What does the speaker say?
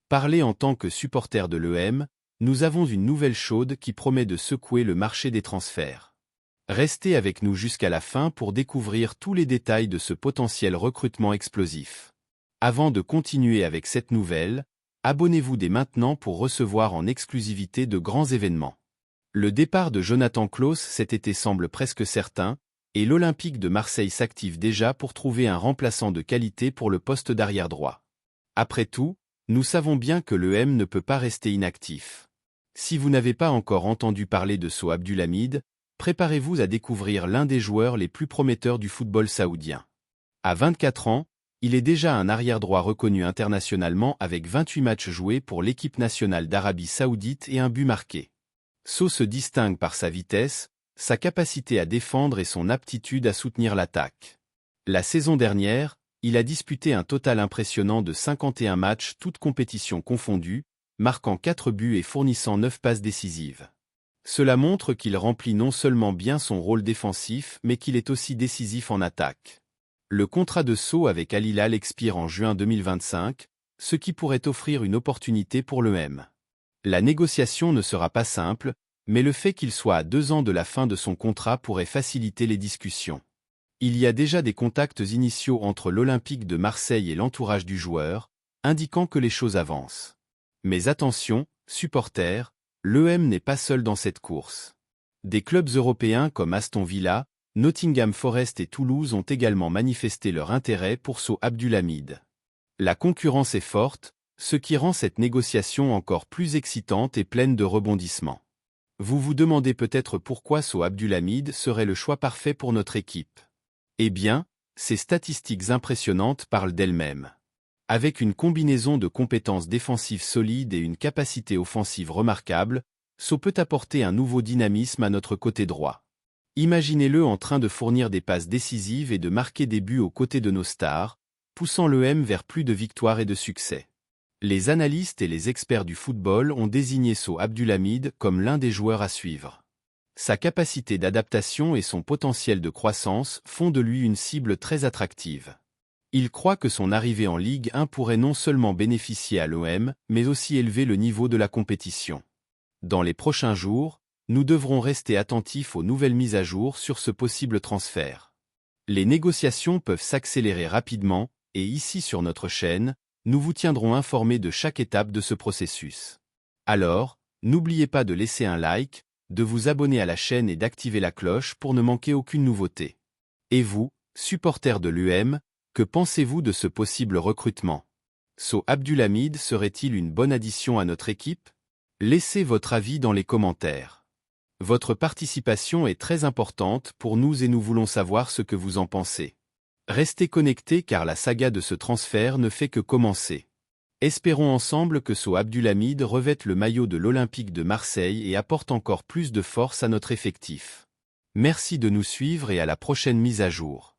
Parlez en tant que supporter de l'EM, nous avons une nouvelle chaude qui promet de secouer le marché des transferts. Restez avec nous jusqu'à la fin pour découvrir tous les détails de ce potentiel recrutement explosif. Avant de continuer avec cette nouvelle, abonnez-vous dès maintenant pour recevoir en exclusivité de grands événements. Le départ de Jonathan Klaus cet été semble presque certain, et l'Olympique de Marseille s'active déjà pour trouver un remplaçant de qualité pour le poste d'arrière droit. Après tout, nous savons bien que l'EM ne peut pas rester inactif. Si vous n'avez pas encore entendu parler de Sow Abdulhamid, préparez-vous à découvrir l'un des joueurs les plus prometteurs du football saoudien. À 24 ans, il est déjà un arrière-droit reconnu internationalement avec 28 matchs joués pour l'équipe nationale d'Arabie Saoudite et un but marqué. Sow se distingue par sa vitesse, sa capacité à défendre et son aptitude à soutenir l'attaque. La saison dernière, il a disputé un total impressionnant de 51 matchs toutes compétitions confondues, marquant 4 buts et fournissant 9 passes décisives. Cela montre qu'il remplit non seulement bien son rôle défensif mais qu'il est aussi décisif en attaque. Le contrat de Sow avec Al Hilal expire en juin 2025, ce qui pourrait offrir une opportunité pour l'EM. La négociation ne sera pas simple, mais le fait qu'il soit à 2 ans de la fin de son contrat pourrait faciliter les discussions. Il y a déjà des contacts initiaux entre l'Olympique de Marseille et l'entourage du joueur, indiquant que les choses avancent. Mais attention, supporters, l'EM n'est pas seul dans cette course. Des clubs européens comme Aston Villa, Nottingham Forest et Toulouse ont également manifesté leur intérêt pour Sow Abdulhamid. La concurrence est forte, ce qui rend cette négociation encore plus excitante et pleine de rebondissements. Vous vous demandez peut-être pourquoi Sow Abdulhamid serait le choix parfait pour notre équipe. Eh bien, ces statistiques impressionnantes parlent d'elles-mêmes. Avec une combinaison de compétences défensives solides et une capacité offensive remarquable, Sow peut apporter un nouveau dynamisme à notre côté droit. Imaginez-le en train de fournir des passes décisives et de marquer des buts aux côtés de nos stars, poussant l'EM vers plus de victoires et de succès. Les analystes et les experts du football ont désigné Sow Abdulhamid comme l'un des joueurs à suivre. Sa capacité d'adaptation et son potentiel de croissance font de lui une cible très attractive. Il croit que son arrivée en Ligue 1 pourrait non seulement bénéficier à l'OM, mais aussi élever le niveau de la compétition. Dans les prochains jours, nous devrons rester attentifs aux nouvelles mises à jour sur ce possible transfert. Les négociations peuvent s'accélérer rapidement, et ici sur notre chaîne, nous vous tiendrons informés de chaque étape de ce processus. Alors, n'oubliez pas de laisser un like, de vous abonner à la chaîne et d'activer la cloche pour ne manquer aucune nouveauté. Et vous, supporters de l'UM, que pensez-vous de ce possible recrutement? Sow Abdulhamid serait-il une bonne addition à notre équipe? Laissez votre avis dans les commentaires. Votre participation est très importante pour nous et nous voulons savoir ce que vous en pensez. Restez connectés car la saga de ce transfert ne fait que commencer. Espérons ensemble que Sow Abdulhamid revête le maillot de l'Olympique de Marseille et apporte encore plus de force à notre effectif. Merci de nous suivre et à la prochaine mise à jour.